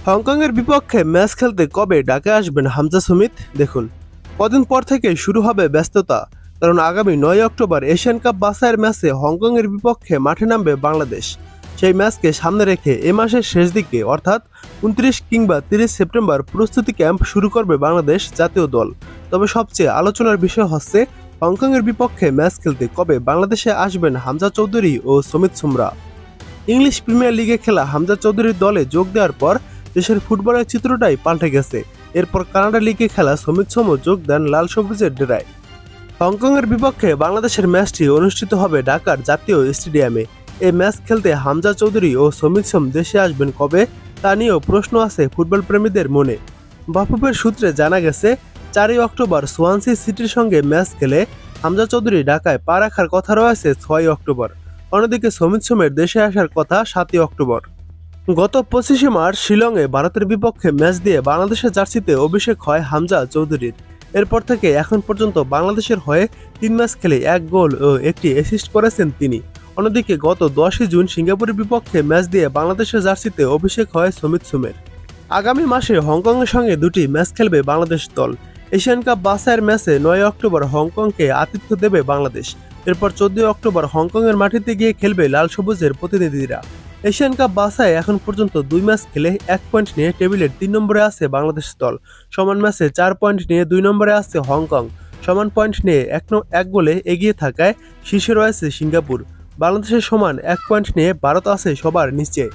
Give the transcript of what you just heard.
হংকংয়ের বিপক্ষে ম্যাচ খেলতে কবে ঢাকায় আসবেন হামজা সুমিত? দেখুন, কদিন পর থেকে শুরু হবে ব্যস্ততা। কারণ আগামী 9 অক্টোবর এশিয়ান কাপ বাছাইয়ের ম্যাচে হংকংয়ের বিপক্ষে মাঠে নামবে বাংলাদেশ। সেই ম্যাচকে সামনে রেখে এ মাসের শেষ দিকে অর্থাৎ 29 কিংবা 30 সেপ্টেম্বর প্রস্তুতি ক্যাম্প শুরু করবে বাংলাদেশ জাতীয় দল। তবে সবচেয়ে আলোচনার বিষয় হচ্ছে হংকংয়ের বিপক্ষে ম্যাচ খেলতে কবে বাংলাদেশে আসবেন হামজা চৌধুরী ও সমিত সুমরা। ইংলিশ প্রিমিয়ার লিগে খেলা হামজা চৌধুরীর দলে যোগ দেওয়ার পর দেশের ফুটবলের চিত্রটাই পাল্টে গেছে। এরপর কানাডা লিগে খেলা সমিত সোমও যোগ দেন লাল সবুজের ডেরায়। হংকংয়ের বিপক্ষে বাংলাদেশের ম্যাচটি অনুষ্ঠিত হবে ঢাকার জাতীয় স্টেডিয়ামে। এই ম্যাচ খেলতে হামজা চৌধুরী ও সমিত সোম দেশে আসবেন কবে, তা নিয়েও প্রশ্ন আছে ফুটবল প্রেমীদের মনে। বাফুফের সূত্রে জানা গেছে 4 অক্টোবর সোয়ানসি সিটির সঙ্গে ম্যাচ খেলে হামজা চৌধুরী ঢাকায় পা রাখার কথা রয়েছে 6 অক্টোবর। অন্যদিকে সমিত সোমের দেশে আসার কথা 7 অক্টোবর। গত 25 মার্চ শিলংয়ে ভারতের বিপক্ষে ম্যাচ দিয়ে বাংলাদেশের জার্সিতে অভিষেক হয় হামজা চৌধুরীর। এরপর থেকে এখন পর্যন্ত বাংলাদেশের হয়ে 3 ম্যাচ খেলে 1 গোল ও 1টি অ্যাসিস্ট করেছেন তিনি। অন্যদিকে গত 10 জুন সিঙ্গাপুরের বিপক্ষে ম্যাচ দিয়ে বাংলাদেশের জার্সিতে অভিষেক হয় সমিত সোমের। আগামী মাসে হংকংয়ের সঙ্গে 2টি ম্যাচ খেলবে বাংলাদেশ দল। এশিয়ান কাপ বাছাইয়ের ম্যাচে 9 অক্টোবর হংকংকে আতিথ্য দেবে বাংলাদেশ। এরপর 14 অক্টোবর হংকংয়ের মাটিতে গিয়ে খেলবে লাল সবুজের প্রতিনিধিরা। এশিয়ান কাপ বাছাই এখন পর্যন্ত 2 ম্যাচ খেলে 1 পয়েন্ট নিয়ে টেবিলের 3 নম্বরে আছে বাংলাদেশ দল। সমান ম্যাচে 4 পয়েন্ট নিয়ে 2 নম্বরে আছে হংকং। সমান পয়েন্ট নিয়ে 1 গোলে এগিয়ে থাকায় শীর্ষে রয়েছে সিঙ্গাপুর। বাংলাদেশের সমান 1 পয়েন্ট নিয়ে ভারত আছে সবার নিচে।